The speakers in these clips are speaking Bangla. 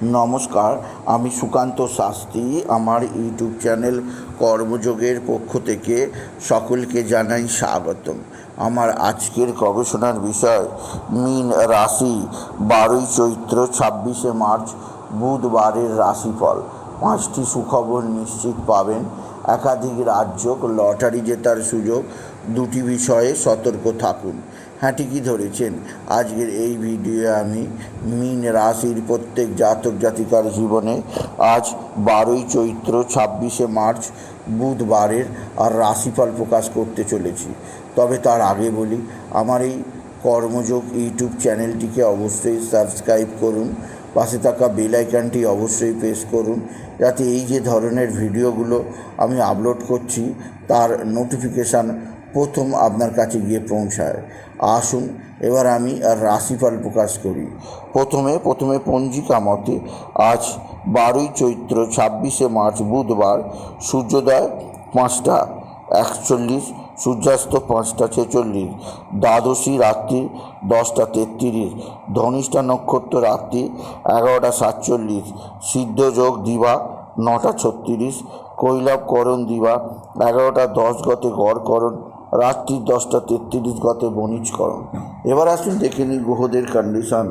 নমস্কার, আমি সুকান্ত শাস্ত্রী। আমার ইউটিউব চ্যানেল কর্মযোগের পক্ষ থেকে সকলকে জানাই স্বাগতম। আমার আজকের গবেষণার বিষয় মীন রাশি, 12ই চৈত্র 26শে মার্চ বুধবারের রাশিফল। 5টি সুখবর নিশ্চিত পাবেন, একাধিক রাজ্য, লটারি জেতার সুযোগ। 2টি বিষয়ে সতর্ক থাকুন। হ্যাঁ, ঠিকই ধরেছেন। আজকের এই ভিডিওয়ে আমি মীন রাশির প্রত্যেক জাতক জাতিকার জীবনে আজ 12ই চৈত্র 26শে মার্চ বুধবারের আর রাশিফল প্রকাশ করতে চলেছি। তবে তার আগে বলি, আমার এই কর্মযোগ ইউটিউব চ্যানেলটিকে অবশ্যই সাবস্ক্রাইব করুন, পাশে থাকা বেল আইকনটি অবশ্যই প্রেস করুন, যাতে এই যে ধরনের ভিডিওগুলো আমি আপলোড করছি তার নোটিফিকেশান প্রথম আপনার কাছে গিয়ে পৌঁছায়। আসুন এবার আমি রাশিফল প্রকাশ করি। প্রথমে পঞ্জিকা মতে আজ 12ই চৈত্র 26শে মার্চ বুধবার, সূর্যোদয় 5টা 41, সূর্যাস্ত 5টা 46, দ্বাদশী রাত্রি 10টা 33, ধনিষ্ঠা নক্ষত্র রাত্রি 11টা 47, সিদ্ধযোগ দিবা 9টা 36, কৈলাবকরণ দিবা 11টা 10 গতে গড়করণ, রাত্রি 10টা 33 গতে বণিজকরণ। এবার আসুন দেখে নিই গ্রহদের কন্ডিশন,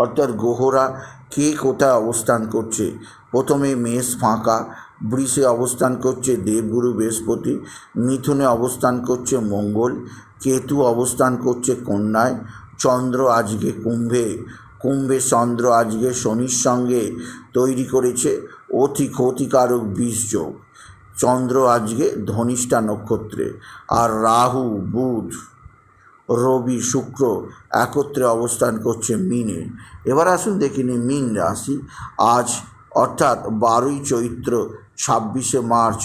অর্থাৎ গ্রহরা কে কোথায় অবস্থান করছে। প্রথমে মেষ ফাঁকা, বৃষে অবস্থান করছে দেবগুরু বৃহস্পতি, মিথুনে অবস্থান করছে মঙ্গল, কেতু অবস্থান করছে কন্যায়, চন্দ্র আজকে কুম্ভে চন্দ্র আজকে শনির সঙ্গে তৈরি করেছে অতি ক্ষতিকারক 20 যোগ। চন্দ্র আজকে ধনিষ্ঠা নক্ষত্রে, আর রাহু, বুধ, রবি, শুক্র একত্রে অবস্থান করছে মীনে। এবার আসুন দেখে নিই মীন রাশি আজ, অর্থাৎ 12ই চৈত্র 26শে মার্চ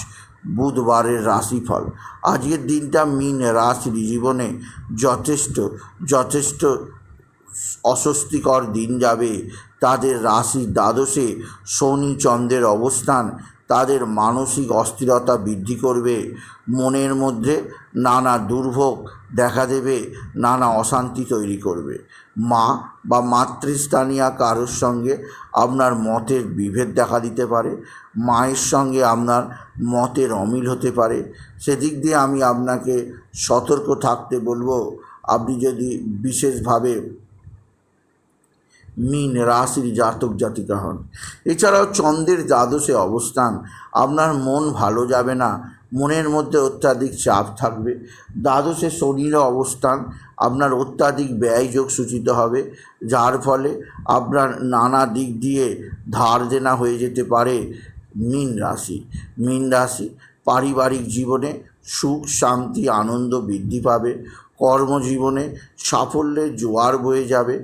বুধবারের রাশিফল। আজকের দিনটা মীন রাশির জীবনে যথেষ্ট অস্বস্তিকর দিন যাবে। তাদের রাশির দ্বাদশে শনি চন্দ্রের অবস্থান তাদের মানসিক অস্থিরতা বৃদ্ধি করবে, মনের মধ্যে নানা দুর্ভোগ দেখা দেবে, নানা অশান্তি তৈরি করবে। মা বা মাতৃস্থানীয় কারোর সঙ্গে আপনার মতের বিভেদ দেখা দিতে পারে, মায়ের সঙ্গে আপনার মতের অমিল হতে পারে। সেদিক দিয়ে আমি আপনাকে সতর্ক থাকতে বলবো। আপনি যদি বিশেষভাবে মীন রাশির জাতক জাতিকা হন। এছাড়াও চন্দ্রের দ্বাদশে অবস্থান, আপনার মন ভালো যাবে না, মনের মধ্যে অত্যাধিক চাপ থাকবে। দ্বাদশে শনির অবস্থান, আপনার অত্যাধিক ব্যয়যোগ সূচিত হবে, যার ফলে আপনার নানা দিক দিয়ে ধার দেনা হয়ে যেতে পারে। মীন রাশি পারিবারিক জীবনে সুখ শান্তি আনন্দ বৃদ্ধি পাবে, কর্মজীবনে সাফল্যের জোয়ার বয়ে যাবে।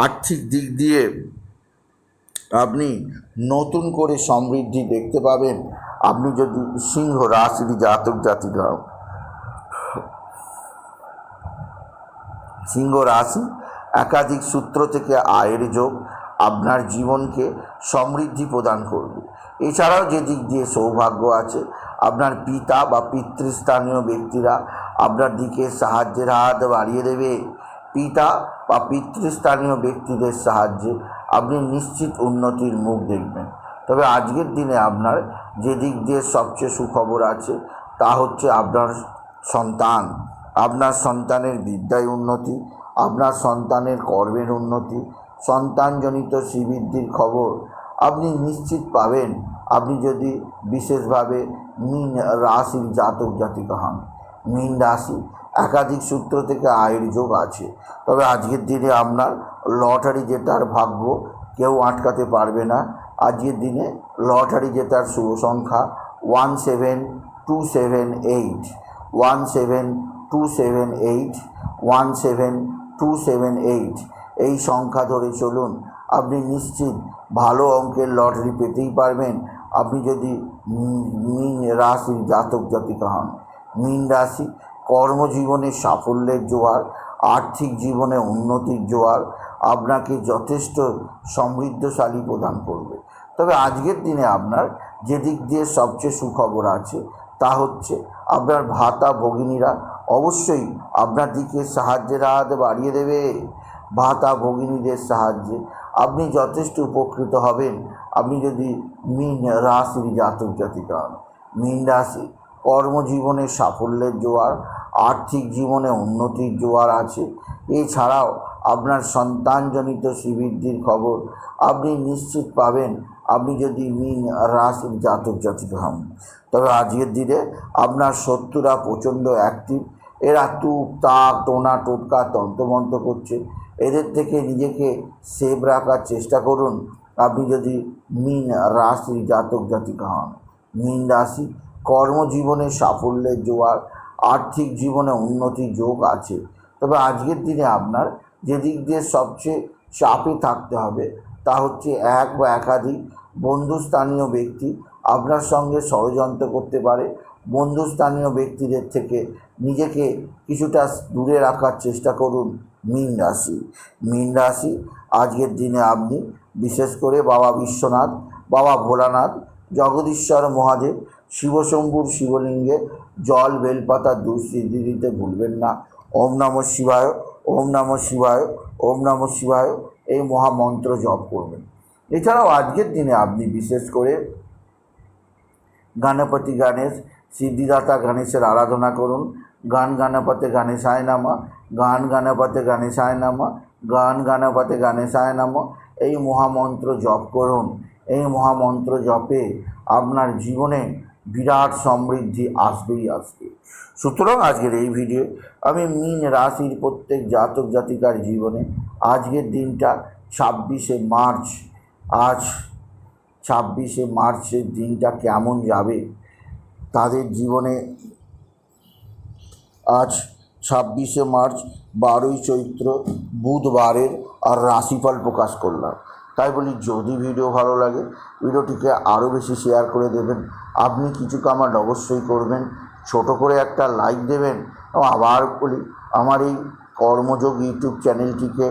আর্থিক দিক দিয়ে আপনি নতুন করে সমৃদ্ধি দেখতে পাবেন। আপনি যদি সিংহ রাশির জাতক জাতিকা হন, সিংহ রাশি একাধিক সূত্র থেকে আয়ের যোগ আপনার জীবনকে সমৃদ্ধি প্রদান করবে। এছাড়াও যে দিক দিয়ে সৌভাগ্য আছে, আপনার পিতা বা পিতৃস্থানীয় ব্যক্তিরা আপনার দিকে সাহায্যের হাত বাড়িয়ে দেবে। পিতা বা পিতৃস্থানীয় ব্যক্তিদের সাহায্যে আপনি নিশ্চিত উন্নতির মুখ দেখবেন। তবে আজকের দিনে আপনার যে দিক দিয়ে সবচেয়ে সুখবর আছে তা হচ্ছে আপনার সন্তানের বিদ্যায় উন্নতি, আপনার সন্তানের কর্মের উন্নতি, সন্তানজনিত শ্রীবৃদ্ধির খবর আপনি নিশ্চিত পাবেন, আপনি যদি বিশেষভাবে মীন রাশির জাতক জাতিকা হন। মীন রাশি একাধিক সূত্র থেকে আয়ের যোগ আছে। তবে আজকের দিনে আপনার লটারি জেতার ভাগ্য কেউ আটকাতে পারবে না। আজকের দিনে লটারি জেতার শুভ সংখ্যা 17278, 17278, 17278। এই সংখ্যা ধরে চলুন, আপনি নিশ্চিত ভালো অঙ্কের লটারি পেতেই পারবেন, আপনি যদি মীন রাশির জাতক জাতিকা হন। মীন রাশি কর্মজীবনে সাফল্যের জোয়ার, আর্থিক জীবনে উন্নতির জোয়ার আপনাকে যথেষ্ট সমৃদ্ধশালী প্রদান করবে। তবে আজকের দিনে আপনার যে দিক দিয়ে সবচেয়ে সুখবর আছে তা হচ্ছে আপনার ভাতা ভগিনীরা অবশ্যই আপনার দিকে সাহায্যের হাত বাড়িয়ে দেবে। ভাতা ভগিনীদের সাহায্যে আপনি যথেষ্ট উপকৃত হবেন আপনি যদি মীন রাশির জাতক জাতিকা হন। মীন রাশি কর্মজীবনে সাফল্যের জোয়ার, আর্থিক জীবনে উন্নতির জোয়ার আছে। এছাড়াও আপনার সন্তানজনিত শ্রীবৃদ্ধির খবর আপনি নিশ্চিত পাবেন আপনি যদি মীন রাশির জাতক জাতিকা হন। তবে আজকের দিনে আপনার শত্রুরা প্রচণ্ড অ্যাক্টিভ। এরা তুপ তাক টোনা টোটকা তন্ত্রমন্ত্র করছে। এদের থেকে নিজেকে সেভ রাখার চেষ্টা করুন আপনি যদি মীন রাশির জাতক জাতিকা হন। মীন রাশি কর্মজীবনে সাফল্যের জোয়ার, আর্থিক জীবনে উন্নতির যোগ আছে। তবে আজকের দিনে আপনার যে দিক দিয়ে সবচেয়ে চাপে থাকতে হবে তা হচ্ছে এক বা একাধিক বন্ধুস্থানীয় ব্যক্তি আপনার সঙ্গে ষড়যন্ত্র করতে পারে। বন্ধুস্থানীয় ব্যক্তিদের থেকে নিজেকে কিছুটা দূরে রাখার চেষ্টা করুন মীন রাশি। মীন রাশি আজকের দিনে আপনি বিশেষ করে বাবা বিশ্বনাথ, বাবা ভোলানাথ, জগদীশ্বর মহাদেব, শিবশম্ভুর শিবলিঙ্গে জল বেলপাতা দুঃসিদ্ধি দিতে ভুলবেন না। ওম নমঃ শিবায়, ওম নমঃ শিবায়, ওম নমঃ শিবায় এই মহামন্ত্র জপ করবেন। এছাড়াও আজকের দিনে আপনি বিশেষ করে গণপতি গণেশ, সিদ্ধিদাতা গণেশের আরাধনা করুন। গান গণপতে গণেশায় নামা, গান গণপতে গণেশায় নামা, গান গণপতে গণেশায় নামা এই মহামন্ত্র জপ করুন। এই মহামন্ত্র জপে আপনার জীবনে বিরাট সমৃদ্ধি আসবেই আসবে। সুতরাং আজকের এই ভিডিও আমি মীন রাশির প্রত্যেক জাতক জাতিকার জীবনে আজকের দিনটা 26শে মার্চ, আজ 26শে মার্চের দিনটা কেমন যাবে তাদের জীবনে, আজ 26শে মার্চ 12ই চৈত্র বুধবারের আর রাশিফল প্রকাশ করলাম। তাই বলি যদি ভিডিও ভালো লাগে ভিডিওটিকে আরও বেশি শেয়ার করে দেবেন। আপনি কিছু কমেন্ট অবশ্যই করবেন, ছোট করে একটা লাইক দেবেন। এবং আবার বলি আমার এই কর্মযোগ ইউটিউব চ্যানেলটিকে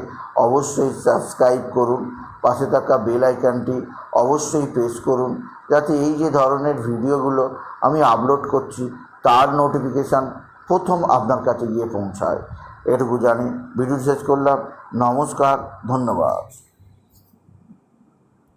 অবশ্যই সাবস্ক্রাইব করুন, পাশে থাকা বেল আইকনটি অবশ্যই প্রেস করুন যাতে এই যে ধরনের ভিডিওগুলো আমি আপলোড করছি তার নোটিফিকেশান প্রথম আপনার কাছে গিয়ে পৌঁছায়। এটুকু জানি ভিডিও শেষ করলাম। নমস্কার, ধন্যবাদ।